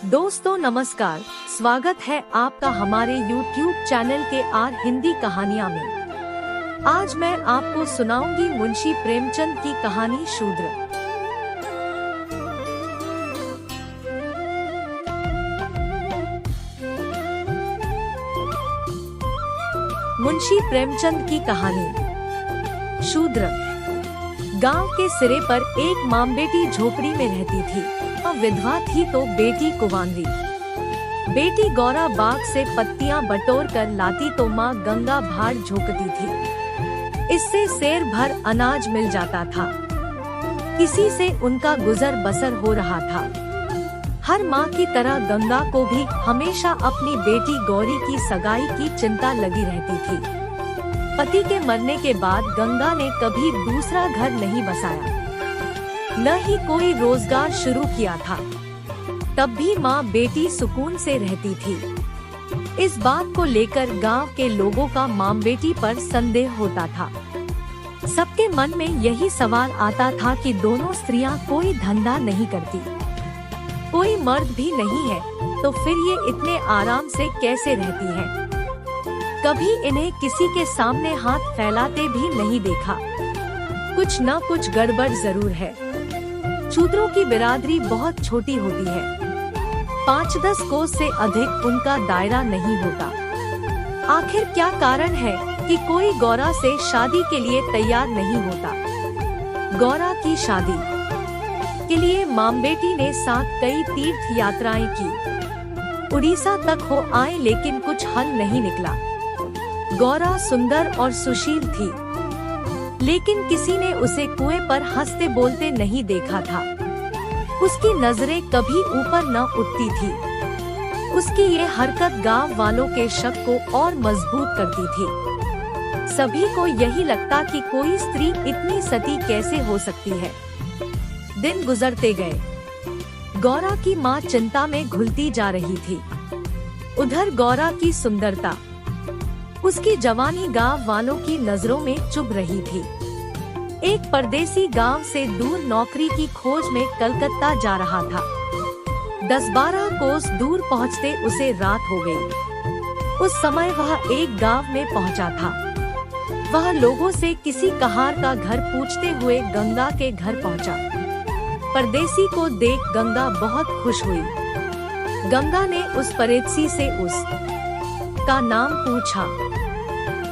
दोस्तों नमस्कार, स्वागत है आपका हमारे YouTube चैनल के आर हिंदी कहानियाँ में। आज मैं आपको सुनाऊंगी मुंशी प्रेमचंद की कहानी शूद्र। मुंशी प्रेमचंद की कहानी शूद्र। गांव के सिरे पर एक माँ बेटी झोपड़ी में रहती थी। विधवा थी तो बेटी कुंवारी। बेटी गौरा बाग से पत्तियां बटोर कर लाती तो माँ गंगा भाड़ झोंकती थी। इससे सेर भर अनाज मिल जाता था। इसी से उनका गुजर बसर हो रहा था। हर माँ की तरह गंगा को भी हमेशा अपनी बेटी गौरी की सगाई की चिंता लगी रहती थी। पति के मरने के बाद गंगा ने कभी दूसरा घर नहीं बसाया, न ही कोई रोजगार शुरू किया था। तब भी माँ बेटी सुकून से रहती थी। इस बात को लेकर गांव के लोगों का माँ बेटी पर संदेह होता था। सबके मन में यही सवाल आता था कि दोनों स्त्रियां कोई धंधा नहीं करती, कोई मर्द भी नहीं है, तो फिर ये इतने आराम से कैसे रहती हैं? कभी इन्हें किसी के सामने हाथ फैलाते भी नहीं देखा। कुछ न कुछ गड़बड़ जरूर है। शूद्रों की बिरादरी बहुत छोटी होती है। 5-10 कोस से अधिक उनका दायरा नहीं होता। आखिर क्या कारण है कि कोई गौरा से शादी के लिए तैयार नहीं होता? गौरा की शादी के लिए माँ बेटी ने साथ कई तीर्थ यात्राएं की। उड़ीसा तक हो आए लेकिन कुछ हल नहीं निकला। गौरा सुंदर और सुशील थी, लेकिन किसी ने उसे कुएं पर हंसते बोलते नहीं देखा था। उसकी नजरें कभी ऊपर न उठती थी। उसकी ये हरकत गांव वालों के शक को और मजबूत करती थी। सभी को यही लगता कि कोई स्त्री इतनी सती कैसे हो सकती है। दिन गुजरते गए। गौरा की माँ चिंता में घुलती जा रही थी। उधर गौरा की सुंदरता, उसकी जवानी गांव वालों की नजरों में चुभ रही थी। एक परदेसी गांव से दूर नौकरी की खोज में कलकत्ता जा रहा था। 10-12 कोस दूर पहुंचते उसे रात हो गई। उस समय वह एक गांव में पहुंचा था। वह लोगों से किसी कहार का घर पूछते हुए गंगा के घर पहुंचा। परदेसी को देख गंगा बहुत खुश हुई। गंगा ने उस परदेसी से उस का नाम पूछा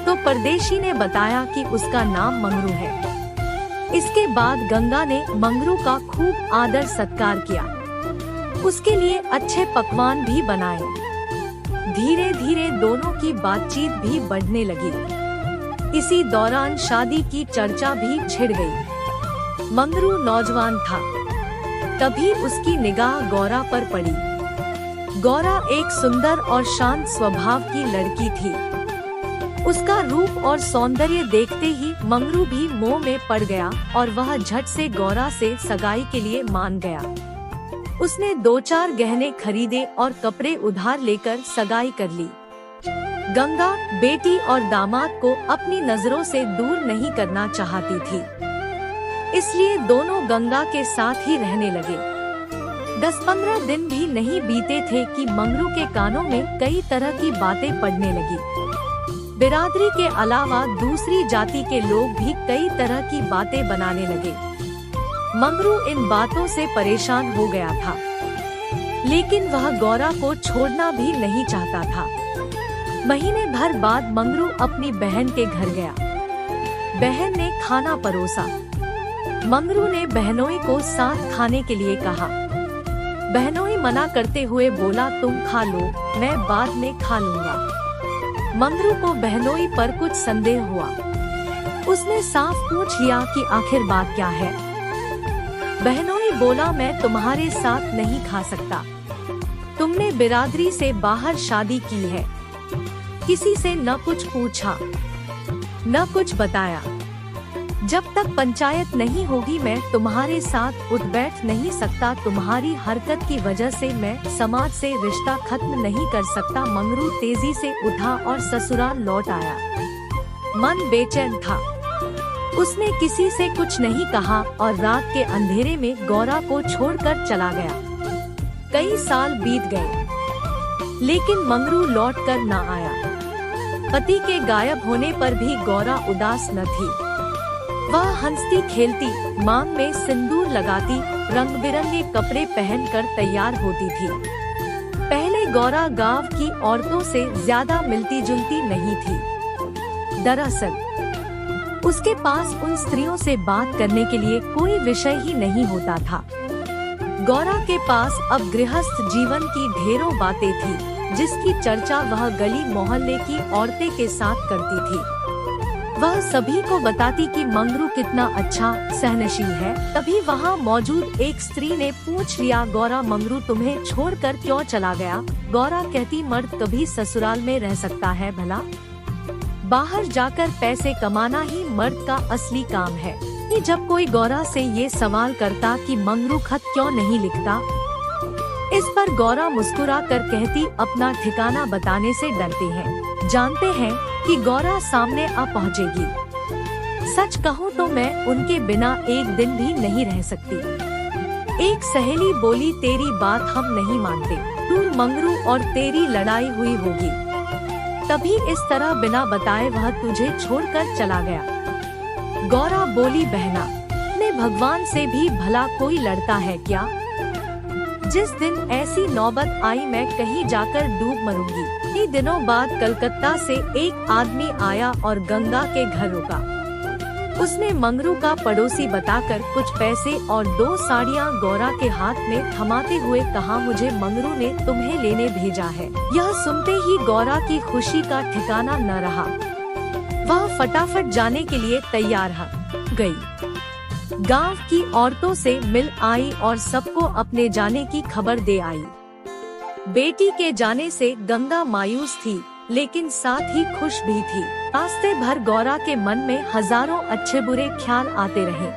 तो परदेशी ने बताया कि उसका नाम मंगरू है। इसके बाद गंगा ने मंगरू का खूब आदर सत्कार किया। उसके लिए अच्छे पकवान भी बनाए। धीरे धीरे दोनों की बातचीत भी बढ़ने लगी। इसी दौरान शादी की चर्चा भी छिड़ गई। मंगरू नौजवान था। तभी उसकी निगाह गौरा पर पड़ी। गौरा एक सुंदर और शांत स्वभाव की लड़की थी। उसका रूप और सौंदर्य देखते ही मंगरू भी मोह में पड़ गया और वह झट से गौरा से सगाई के लिए मान गया। उसने 2-4 गहने खरीदे और कपड़े उधार लेकर सगाई कर ली। गंगा बेटी और दामाद को अपनी नजरों से दूर नहीं करना चाहती थी, इसलिए दोनों गंगा के साथ ही रहने लगे। 10-15 दिन भी नहीं बीते थे कि मंगरू के कानों में कई तरह की बातें पड़ने लगी। बिरादरी के अलावा दूसरी जाति के लोग भी कई तरह की बातें बनाने लगे। मंगरू इन बातों से परेशान हो गया था, लेकिन वह गौरा को छोड़ना भी नहीं चाहता था। महीने भर बाद मंगरू अपनी बहन के घर गया। बहन ने खाना परोसा। मंगरू ने बहनोई को साथ खाने के लिए कहा। बहनोई मना करते हुए बोला, तुम खा लो, मैं बाद में खा लूंगा। मंगरू को बहनोई पर कुछ संदेह हुआ। उसने साफ पूछ लिया कि आखिर बात क्या है। बहनोई बोला, मैं तुम्हारे साथ नहीं खा सकता। तुमने बिरादरी से बाहर शादी की है। किसी से न कुछ पूछा, न कुछ बताया। जब तक पंचायत नहीं होगी मैं तुम्हारे साथ उठ बैठ नहीं सकता। तुम्हारी हरकत की वजह से मैं समाज से रिश्ता खत्म नहीं कर सकता। मंगरू तेजी से उठा और ससुराल लौट आया। मन बेचैन था। उसने किसी से कुछ नहीं कहा और रात के अंधेरे में गौरा को छोड़कर चला गया। कई साल बीत गए, लेकिन मंगरू लौट कर न आया। पति के गायब होने पर भी गौरा उदास न थी। वह हंसती खेलती, मांग में सिंदूर लगाती, रंग बिरंगे कपड़े पहनकर तैयार होती थी। पहले गौरा गांव की औरतों से ज्यादा मिलती जुलती नहीं थी। दरअसल उसके पास उन स्त्रियों से बात करने के लिए कोई विषय ही नहीं होता था। गौरा के पास अब गृहस्थ जीवन की ढेरों बातें थी, जिसकी चर्चा वह गली मोहल्ले की औरतें के साथ करती थी। वह सभी को बताती कि मंगरू कितना अच्छा सहनशील है। तभी वहाँ मौजूद एक स्त्री ने पूछ लिया, गौरा मंगरू तुम्हें छोड़कर क्यों चला गया? गौरा कहती, मर्द कभी ससुराल में रह सकता है भला? बाहर जाकर पैसे कमाना ही मर्द का असली काम है। जब कोई गौरा से ये सवाल करता कि मंगरू खत क्यों नहीं लिखता, इस पर गौरा मुस्कुरा कर कहती, अपना ठिकाना बताने से डरते हैं, जानते हैं कि गौरा सामने आ पहुँचेगी। सच कहूँ तो मैं उनके बिना एक दिन भी नहीं रह सकती। एक सहेली बोली, तेरी बात हम नहीं मानते, तू मंगरू और तेरी लड़ाई हुई होगी, तभी इस तरह बिना बताए वह तुझे छोड़कर चला गया। गौरा बोली, बहना ने भगवान से भी भला कोई लड़ता है क्या? जिस दिन ऐसी नौबत आई मैं कहीं जाकर डूब मरूंगी। कई दिनों बाद कलकत्ता से एक आदमी आया और गंगा के घर रुका। उसने मंगरू का पड़ोसी बताकर कुछ पैसे और 2 साड़ियाँ गौरा के हाथ में थमाते हुए कहा, मुझे मंगरू ने तुम्हें लेने भेजा है। यह सुनते ही गौरा की खुशी का ठिकाना न रहा। वह फटाफट जाने के लिए तैयार हो गई। गांव की औरतों से मिल आई और सबको अपने जाने की खबर दे आई। बेटी के जाने से गंगा मायूस थी, लेकिन साथ ही खुश भी थी। रास्ते भर गौरा के मन में हजारों अच्छे बुरे ख्याल आते रहे।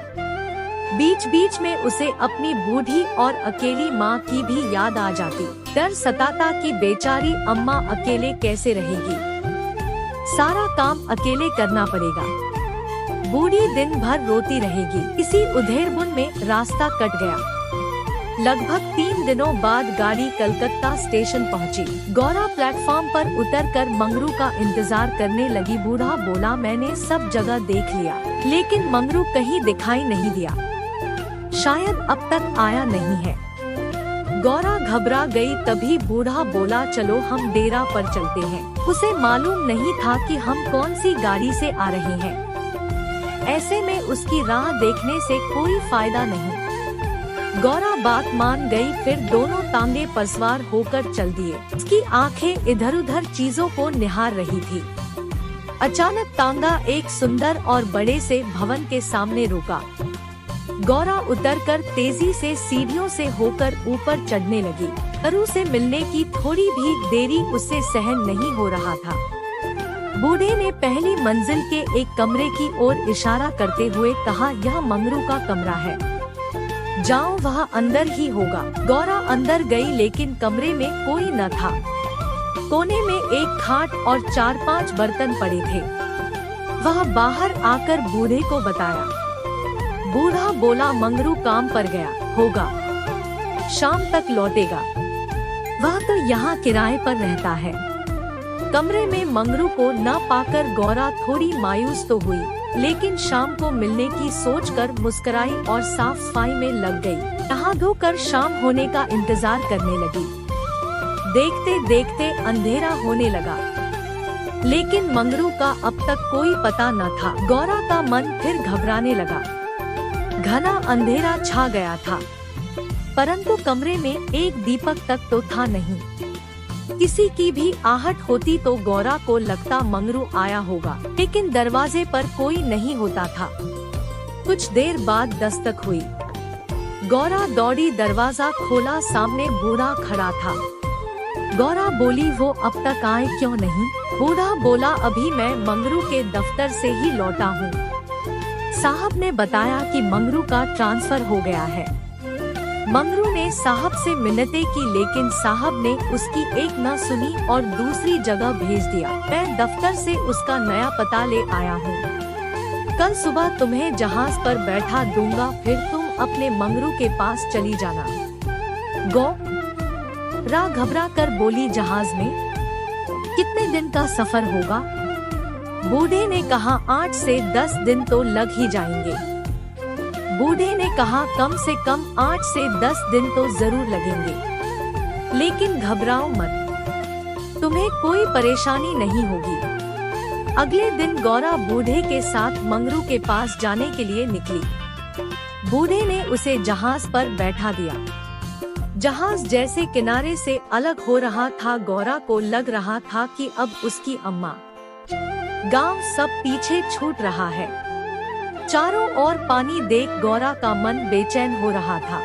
बीच बीच में उसे अपनी बूढ़ी और अकेली माँ की भी याद आ जाती। डर सताता कि बेचारी अम्मा अकेले कैसे रहेगी, सारा काम अकेले करना पड़ेगा। बूढ़ी दिन भर रोती रहेगी। इसी उधेड़बुन में रास्ता कट गया। लगभग 3 दिनों बाद गाड़ी कलकत्ता स्टेशन पहुंची। गौरा प्लेटफॉर्म पर उतरकर मंगरू का इंतजार करने लगी। बूढ़ा बोला, मैंने सब जगह देख लिया, लेकिन मंगरू कहीं दिखाई नहीं दिया, शायद अब तक आया नहीं है। गौरा घबरा गई। तभी बूढ़ा बोला, चलो हम डेरा पर चलते हैं। उसे मालूम नहीं था कि हम कौन सी गाड़ी से आ रहे हैं। ऐसे में उसकी राह देखने से कोई फायदा नहीं। गौरा बात मान गई। फिर दोनों तांगे पर सवार होकर चल दिए। उसकी आंखें इधर उधर चीजों को निहार रही थी। अचानक तांगा एक सुंदर और बड़े से भवन के सामने रुका। गौरा उतरकर तेजी से सीढ़ियों से होकर ऊपर चढ़ने लगी। अरु से मिलने की थोड़ी भी देरी उसे सहन नहीं हो रहा था। बूढ़े ने पहली मंजिल के एक कमरे की ओर इशारा करते हुए कहा, यह मंगरू का कमरा है, जाओ वह अंदर ही होगा। गौरा अंदर गई, लेकिन कमरे में कोई न था। कोने में एक खाट और 4-5 बर्तन पड़े थे। वह बाहर आकर बूढ़े को बताया। बूढ़ा बोला, मंगरू काम पर गया होगा, शाम तक लौटेगा, वह तो यहाँ किराए पर रहता है। कमरे में मंगरू को न पाकर गौरा थोड़ी मायूस तो हुई, लेकिन शाम को मिलने की सोचकर मुस्कुराई और साफ सफाई में लग गई। नहा धोकर शाम होने का इंतजार करने लगी। देखते देखते अंधेरा होने लगा, लेकिन मंगरू का अब तक कोई पता न था। गौरा का मन फिर घबराने लगा। घना अंधेरा छा गया था, परंतु कमरे में एक दीपक तक तो था नहीं। किसी की भी आहट होती तो गौरा को लगता मंगरू आया होगा, लेकिन दरवाजे पर कोई नहीं होता था। कुछ देर बाद दस्तक हुई। गौरा दौड़ी, दरवाजा खोला, सामने बूढ़ा खड़ा था। गौरा बोली, वो अब तक आए क्यों नहीं? बूढ़ा बोला, अभी मैं मंगरू के दफ्तर से ही लौटा हूँ। साहब ने बताया कि मंगरू का ट्रांसफर हो गया है। मंगरू ने साहब से मिन्नतें की, लेकिन साहब ने उसकी एक न सुनी और दूसरी जगह भेज दिया। मैं दफ्तर से उसका नया पता ले आया हूँ। कल सुबह तुम्हें जहाज पर बैठा दूंगा, फिर तुम अपने मंगरू के पास चली जाना। रा घबरा कर बोली, जहाज में? कितने दिन का सफर होगा? बूढ़े ने कहा, 8 से 10 दिन तो लग ही जाएंगे। बूढ़े ने कहा, कम से कम 8 से 10 दिन तो जरूर लगेंगे, लेकिन घबराओ मत, तुम्हें कोई परेशानी नहीं होगी। अगले दिन गौरा बूढ़े के साथ मंगरू के पास जाने के लिए निकली। बूढ़े ने उसे जहाज पर बैठा दिया। जहाज जैसे किनारे से अलग हो रहा था, गौरा को लग रहा था कि अब उसकी अम्मा, गांव सब पीछे छूट रहा है। चारों ओर पानी देख गौरा का मन बेचैन हो रहा था।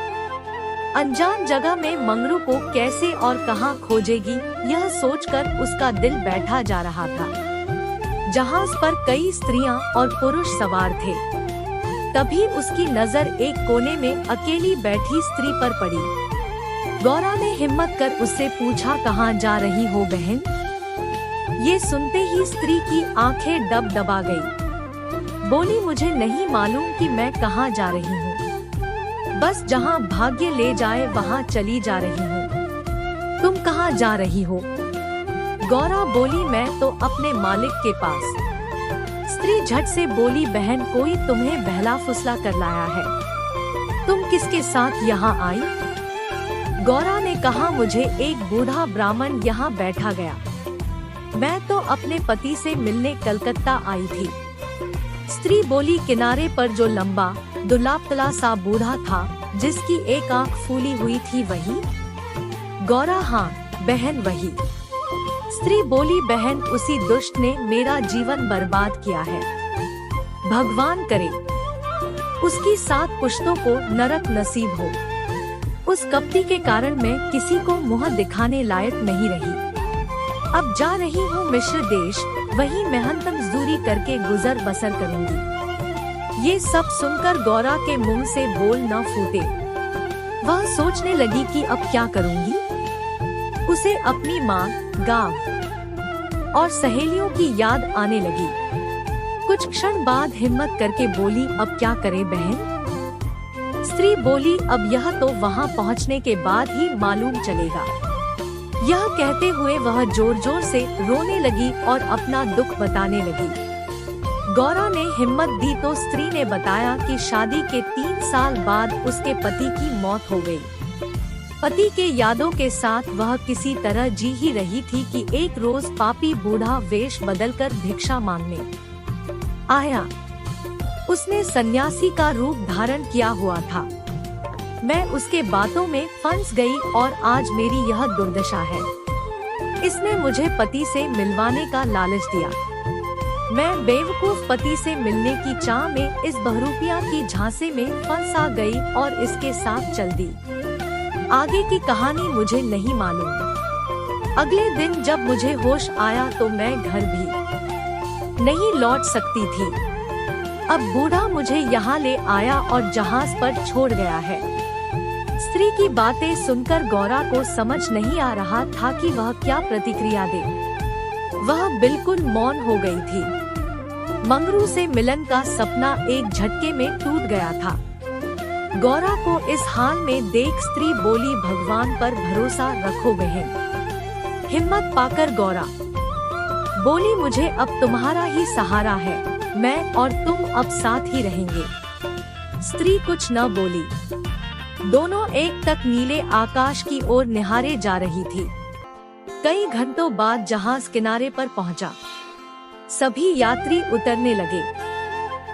अनजान जगह में मंगरू को कैसे और कहां खोजेगी, यह सोचकर उसका दिल बैठा जा रहा था। जहाज पर कई स्त्रियां और पुरुष सवार थे। तभी उसकी नजर एक कोने में अकेली बैठी स्त्री पर पड़ी। गौरा ने हिम्मत कर उससे पूछा, कहाँ जा रही हो बहन? ये सुनते ही स्त्री की आंखें डबडबा गई। बोली, मुझे नहीं मालूम कि मैं कहाँ जा रही हूँ, बस जहाँ भाग्य ले जाए वहाँ चली जा रही हूँ। तुम कहाँ जा रही हो? गौरा बोली, मैं तो अपने मालिक के पास। स्त्री झट से बोली, बहन, कोई तुम्हें बहला फुसला कर लाया है। तुम किसके साथ यहाँ आई? गौरा ने कहा, मुझे एक बूढ़ा ब्राह्मण यहाँ बैठा गया। मैं तो अपने पति से मिलने कलकत्ता आई थी। स्त्री बोली, किनारे पर जो लंबा दुबला सा बूढ़ा था, जिसकी एक आंख फूली हुई थी, वही? गौरा, हाँ बहन, वही। स्त्री बोली, बहन, उसी दुष्ट ने मेरा जीवन बर्बाद किया है। भगवान करे उसकी 7 पुश्तों को नरक नसीब हो। उस कपटी के कारण मैं किसी को मुंह दिखाने लायक नहीं रही। अब जा रही हूँ मिस्र देश, वही मेहनत मजदूरी करके गुजर बसर करूँगी। ये सब सुनकर गौरा के मुंह से बोल न फूटे। वह सोचने लगी कि अब क्या करूँगी। उसे अपनी माँ, गांव और सहेलियों की याद आने लगी। कुछ क्षण बाद हिम्मत करके बोली, अब क्या करे बहन? स्त्री बोली, अब यह तो वहाँ पहुँचने के बाद ही मालूम चलेगा। यह कहते हुए वह जोर जोर से रोने लगी और अपना दुख बताने लगी। गौरा ने हिम्मत दी तो स्त्री ने बताया कि शादी के 3 साल बाद उसके पति की मौत हो गई। पति के यादों के साथ वह किसी तरह जी ही रही थी कि एक रोज पापी बूढ़ा वेश बदलकर भिक्षा मांगने आया। उसने सन्यासी का रूप धारण किया हुआ था। मैं उसके बातों में फंस गई और आज मेरी यह दुर्दशा है। इसने मुझे पति से मिलवाने का लालच दिया। मैं बेवकूफ पति से मिलने की चाह में इस बहरूपिया की झांसे में फंस आ गई और इसके साथ चल दी। आगे की कहानी मुझे नहीं मालूम। अगले दिन जब मुझे होश आया तो मैं घर भी नहीं लौट सकती थी। अब बूढ़ा मुझे यहाँ ले आया और जहाज पर छोड़ गया है। स्त्री की बातें सुनकर गौरा को समझ नहीं आ रहा था कि वह क्या प्रतिक्रिया दे। वह बिल्कुल मौन हो गई थी। मंगरू से मिलन का सपना एक झटके में टूट गया था। गौरा को इस हाल में देख स्त्री बोली, भगवान पर भरोसा रखो बहन। हिम्मत पाकर गौरा बोली, मुझे अब तुम्हारा ही सहारा है। मैं और तुम अब साथ ही रहेंगे। स्त्री कुछ न बोली। दोनों एक तक नीले आकाश की ओर निहारे जा रही थी। कई घंटों बाद जहाज किनारे पर पहुंचा। सभी यात्री उतरने लगे।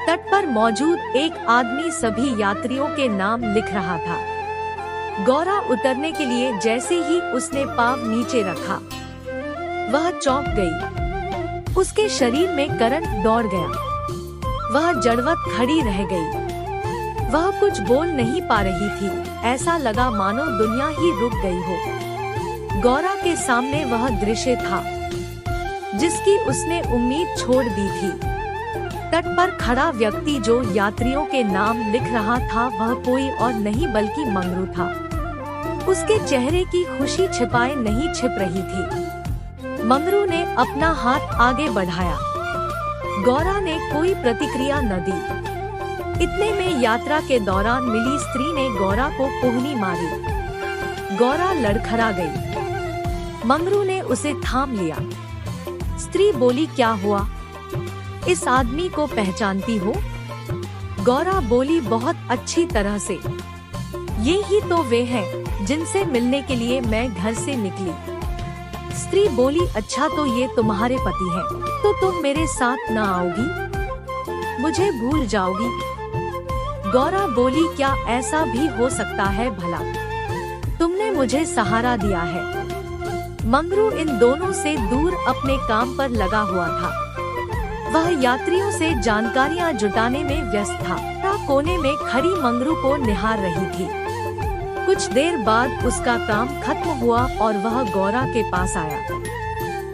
तट पर मौजूद एक आदमी सभी यात्रियों के नाम लिख रहा था। गौरा उतरने के लिए जैसे ही उसने पाँव नीचे रखा, वह चौंक गई। उसके शरीर में करंट दौड़ गया। वह जड़वत खड़ी रह गई। वह कुछ बोल नहीं पा रही थी। ऐसा लगा मानो दुनिया ही रुक गई हो। गौरा के सामने वह दृश्य था जिसकी उसने उम्मीद छोड़ दी थी। तट पर खड़ा व्यक्ति जो यात्रियों के नाम लिख रहा था, वह कोई और नहीं बल्कि मंगरू था। उसके चेहरे की खुशी छिपाए नहीं छिप रही थी। मंगरू ने अपना हाथ आगे बढ़ाया। गौरा ने कोई प्रतिक्रिया न दी। इतने में यात्रा के दौरान मिली स्त्री ने गौरा को पुहनी मारी। गौरा लड़खड़ा गई। मंगरू ने उसे थाम लिया। स्त्री बोली, क्या हुआ? इस आदमी को पहचानती हो? गौरा बोली, बहुत अच्छी तरह से। ये ही तो वे हैं जिनसे मिलने के लिए मैं घर से निकली। स्त्री बोली, अच्छा तो ये तुम्हारे पति हैं, तो तुम मेरे साथ न आओगी? मुझे भूल जाओगी? गौरा बोली, क्या ऐसा भी हो सकता है भला? तुमने मुझे सहारा दिया है। मंगरू इन दोनों से दूर अपने काम पर लगा हुआ था। वह यात्रियों से जानकारियां जुटाने में व्यस्त था। कोने में खड़ी मंगरू को निहार रही थी। कुछ देर बाद उसका काम खत्म हुआ और वह गौरा के पास आया।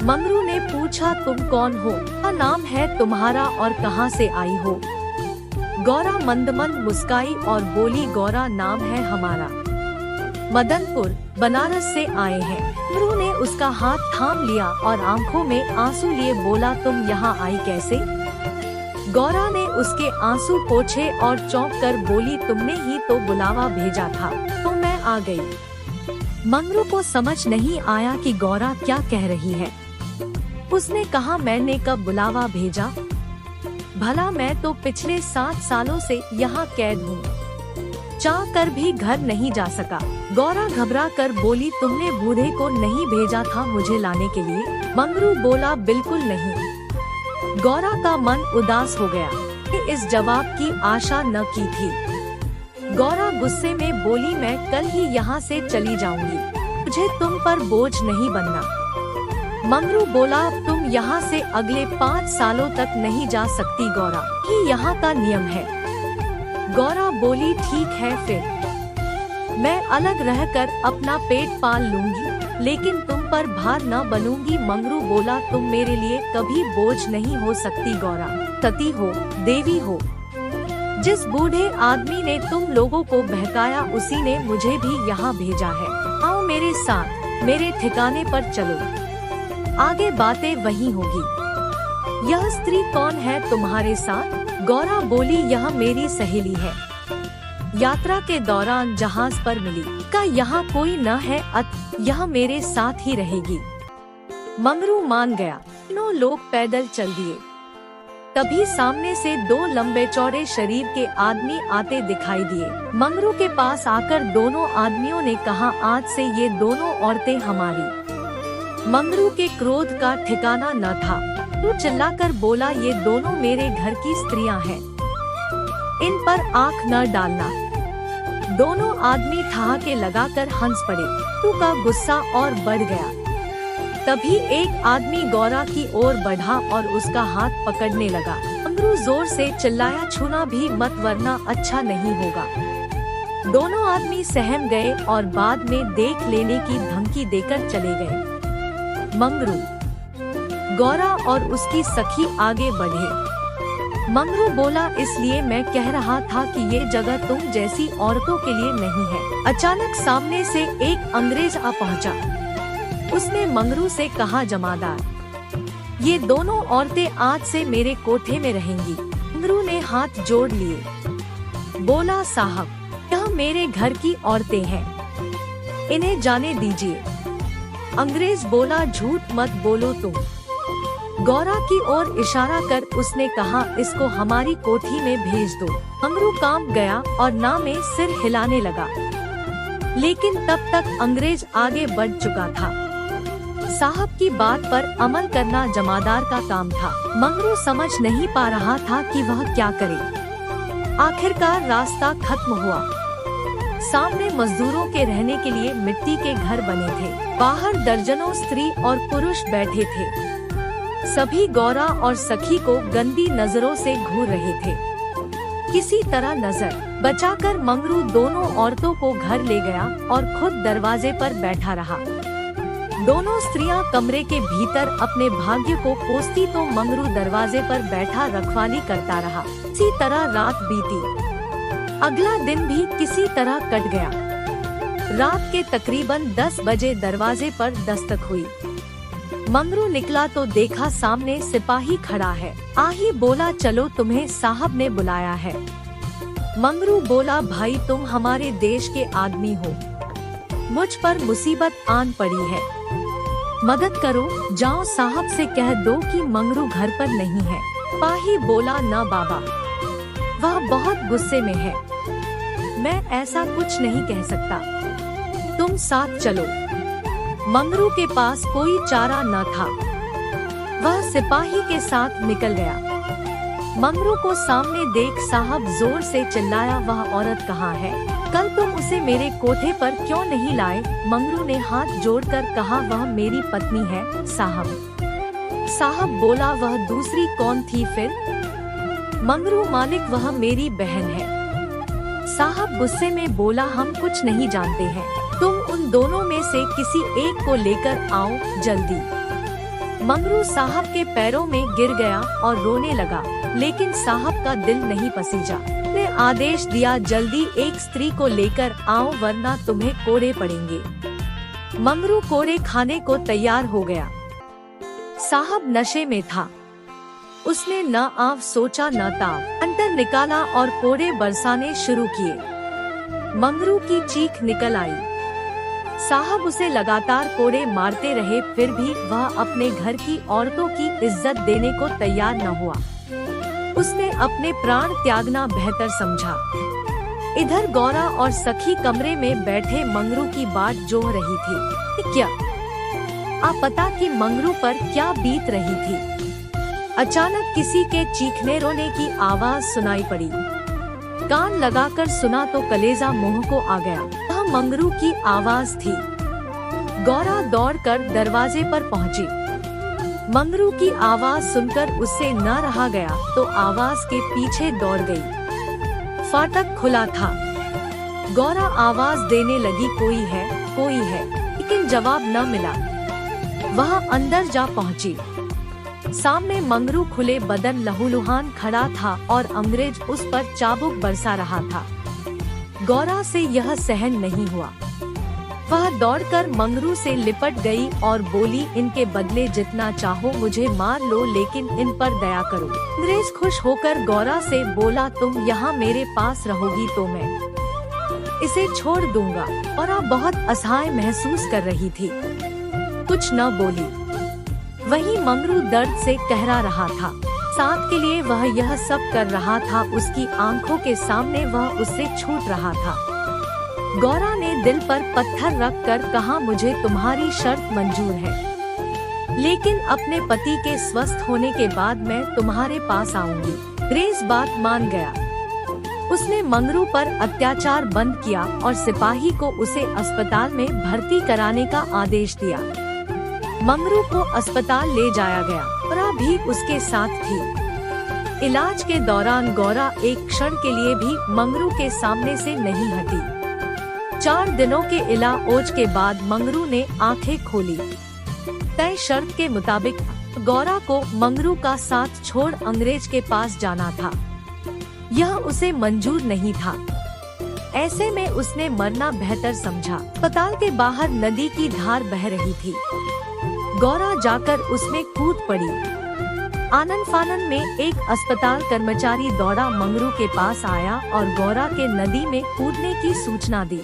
मंगरू ने पूछा, तुम कौन हो? क्या नाम है तुम्हारा और कहाँ से आई हो? गौरा मंद मंद मुस्काई और बोली, गौरा नाम है हमारा, मदनपुर बनारस से आए हैं। मंगरू ने उसका हाथ थाम लिया और आंखों में आंसू लिए बोला, तुम यहाँ आई कैसे? गौरा ने उसके आंसू पोंछे और चौंक कर बोली, तुमने ही तो बुलावा भेजा था तो मैं आ गई। मंगरू को समझ नहीं आया कि गौरा क्या कह रही है। उसने कहा, मैंने कब बुलावा भेजा? भला मैं तो पिछले 7 सालों से यहाँ कैद हूँ, चाह कर भी घर नहीं जा सका। गौरा घबरा कर बोली, तुमने बूढ़े को नहीं भेजा था मुझे लाने के लिए? मंगरू बोला, बिल्कुल नहीं। गौरा का मन उदास हो गया। इस जवाब की आशा न की थी। गौरा गुस्से में बोली, मैं कल ही यहाँ से चली जाऊंगी, मुझे तुम पर बोझ नहीं बनना। मंगरू बोला, तुम यहाँ से अगले 5 सालों तक नहीं जा सकती गौरा, ये यहाँ का नियम है। गौरा बोली, ठीक है फिर मैं अलग रहकर अपना पेट पाल लूंगी, लेकिन तुम पर भार न बनूंगी। मंगरू बोला, तुम मेरे लिए कभी बोझ नहीं हो सकती गौरा, सती हो, देवी हो। जिस बूढ़े आदमी ने तुम लोगों को बहकाया उसी ने मुझे भी यहाँ भेजा है। आओ मेरे साथ, मेरे ठिकाने पर चलो, आगे बातें वही होगी। यह स्त्री कौन है तुम्हारे साथ? गौरा बोली, यह मेरी सहेली है, यात्रा के दौरान जहाज पर मिली। का यहाँ कोई न है, यह मेरे साथ ही रहेगी। मंगरू मान गया। तीनों लोग पैदल चल दिए। तभी सामने से 2 लंबे चौड़े शरीर के आदमी आते दिखाई दिए। मंगरू के पास आकर दोनों आदमियों ने कहा, आज से ये दोनों औरतें हमारी। मंगरू के क्रोध का ठिकाना न था। वो चिल्लाकर बोला, ये दोनों मेरे घर की स्त्रियां हैं, इन पर आंख न डालना। दोनों आदमी ठहाके लगाकर हंस पड़े। टू का गुस्सा और बढ़ गया। तभी एक आदमी गौरा की ओर बढ़ा और उसका हाथ पकड़ने लगा। मंगरू जोर से चिल्लाया, छूना भी मत वरना अच्छा नहीं होगा। दोनों आदमी सहम गए और बाद में देख लेने की धमकी देकर चले गए। मंगरू, गौरा और उसकी सखी आगे बढ़े। मंगरू बोला, इसलिए मैं कह रहा था कि ये जगह तुम जैसी औरतों के लिए नहीं है। अचानक सामने से एक अंग्रेज आ पहुंचा। उसने मंगरू से कहा, जमादार, ये दोनों औरतें आज से मेरे कोठे में रहेंगी। मंगरू ने हाथ जोड़ लिए। बोला, साहब, यह मेरे घर की औरतें हैं, इन्हें जाने दीजिए। अंग्रेज बोला, झूठ मत बोलो तुम। गौरा की ओर इशारा कर उसने कहा, इसको हमारी कोठी में भेज दो। मंगरू कांप गया और ना में सिर हिलाने लगा, लेकिन तब तक अंग्रेज आगे बढ़ चुका था। साहब की बात पर अमल करना जमादार का काम था। मंगरू समझ नहीं पा रहा था कि वह क्या करे। आखिरकार रास्ता खत्म हुआ। सामने मजदूरों के रहने के लिए मिट्टी के घर बने थे। बाहर दर्जनों स्त्री और पुरुष बैठे थे। सभी गौरा और सखी को गंदी नजरों से घूर रहे थे। किसी तरह नजर बचाकर मंगरू दोनों औरतों को घर ले गया और खुद दरवाजे पर बैठा रहा। दोनों स्त्रियां कमरे के भीतर अपने भाग्य को कोसती तो मंगरू दरवाजे पर बैठा रखवाली करता रहा। इसी तरह रात बीती। अगला दिन भी किसी तरह कट गया। रात के तकरीबन 10 बजे दरवाजे पर दस्तक हुई। मंगरू निकला तो देखा सामने सिपाही खड़ा है। आही बोला, चलो तुम्हें साहब ने बुलाया है। मंगरू बोला, भाई तुम हमारे देश के आदमी हो, मुझ पर मुसीबत आन पड़ी है। मदद करो, जाओ साहब से कह दो कि मंगरू घर पर नहीं है। सिपाही बोला, ना बाबा, वह बहुत गुस्से में है, मैं ऐसा कुछ नहीं कह सकता, तुम साथ चलो। मंगरू के पास कोई चारा न था, वह सिपाही के साथ निकल गया। मंगरू को सामने देख साहब जोर से चिल्लाया, वह औरत कहाँ है? कल तुम उसे मेरे कोठे पर क्यों नहीं लाए? मंगरू ने हाथ जोड़कर कहा, वह मेरी पत्नी है साहब। साहब बोला, वह दूसरी कौन थी फिर? मंगरू, मालिक वह मेरी बहन है। साहब गुस्से में बोला, हम कुछ नहीं जानते हैं, तुम उन दोनों में से किसी एक को लेकर आओ जल्दी। मंगरू साहब के पैरों में गिर गया और रोने लगा, लेकिन साहब का दिल नहीं पसीजा। ने आदेश दिया, जल्दी एक स्त्री को लेकर आओ वरना तुम्हें कोड़े पड़ेंगे। मंगरू कोड़े खाने को तैयार हो गया। साहब नशे में था, उसने न आव सोचा न ताव, अंतर निकाला और कोड़े बरसाने शुरू किए। मंगरू की चीख निकल आई। साहब उसे लगातार कोड़े मारते रहे, फिर भी वह अपने घर की औरतों की इज्जत देने को तैयार न हुआ। उसने अपने प्राण त्यागना बेहतर समझा। इधर गौरा और सखी कमरे में बैठे मंगरू की बाट जोह रही थी। क्या पता कि मंगरू पर क्या बीत रही थी। अचानक किसी के चीखने रोने की आवाज सुनाई पड़ी। कान लगाकर सुना तो कलेजा मुंह को आ गया। वह मंगरू की आवाज थी। गौरा दौड़कर दरवाजे पर पहुंची। मंगरू की आवाज सुनकर उससे न रहा गया तो आवाज के पीछे दौड़ गई। फाटक खुला था। गौरा आवाज देने लगी, कोई है, कोई है, लेकिन जवाब न मिला। वह अंदर जा पहुंची। सामने मंगरू खुले बदन लहूलुहान खड़ा था और अंग्रेज उस पर चाबुक बरसा रहा था। गौरा से यह सहन नहीं हुआ। वह दौड़कर मंगरू से लिपट गई और बोली, इनके बदले जितना चाहो मुझे मार लो, लेकिन इन पर दया करो। अंग्रेज खुश होकर गौरा से बोला, तुम यहाँ मेरे पास रहोगी तो मैं इसे छोड़ दूंगा। गौरा बहुत असहाय महसूस कर रही थी, कुछ न बोली। वहीं मंगरू दर्द से कहरा रहा था। साथ के लिए वह यह सब कर रहा था, उसकी आंखों के सामने वह उससे छूट रहा था। गौरा ने दिल पर पत्थर रखकर कहा, मुझे तुम्हारी शर्त मंजूर है, लेकिन अपने पति के स्वस्थ होने के बाद मैं तुम्हारे पास आऊंगी। अंग्रेज बात मान गया। उसने मंगरू पर अत्याचार बंद किया और सिपाही को उसे अस्पताल में भर्ती कराने का आदेश दिया। मंगरू को अस्पताल ले जाया गया। गौरा भी उसके साथ थी। इलाज के दौरान गौरा एक क्षण के लिए भी मंगरू के सामने से नहीं हटी। 4 दिनों के इलाज के बाद मंगरू ने आंखें खोली। तय शर्त के मुताबिक गौरा को मंगरू का साथ छोड़ अंग्रेज के पास जाना था। यह उसे मंजूर नहीं था। ऐसे में उसने मरना बेहतर समझा। अस्पताल के बाहर नदी की धार बह रही थी। गौरा जाकर उसमें कूद पड़ी। आनन फानन में एक अस्पताल कर्मचारी दौड़ा मंगरू के पास आया और गौरा के नदी में कूदने की सूचना दी।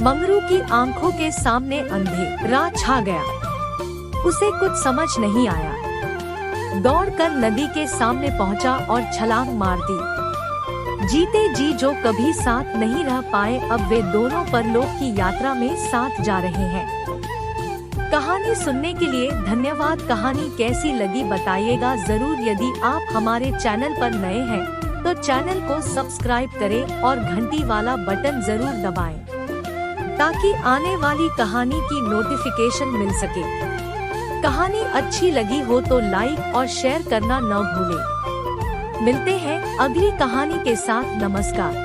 मंगरू की आंखों के सामने अंधेरा छा गया। उसे कुछ समझ नहीं आया। दौड़कर नदी के सामने पहुंचा और छलांग मार दी। जीते जी जो कभी साथ नहीं रह पाए, अब वे दोनों परलोक की यात्रा में साथ जा रहे हैं। कहानी सुनने के लिए धन्यवाद। कहानी कैसी लगी बताइएगा जरूर। यदि आप हमारे चैनल पर नए हैं तो चैनल को सब्सक्राइब करें और घंटी वाला बटन जरूर दबाएं, ताकि आने वाली कहानी की नोटिफिकेशन मिल सके। कहानी अच्छी लगी हो तो लाइक और शेयर करना न भूलें। मिलते हैं अगली कहानी के साथ। नमस्कार।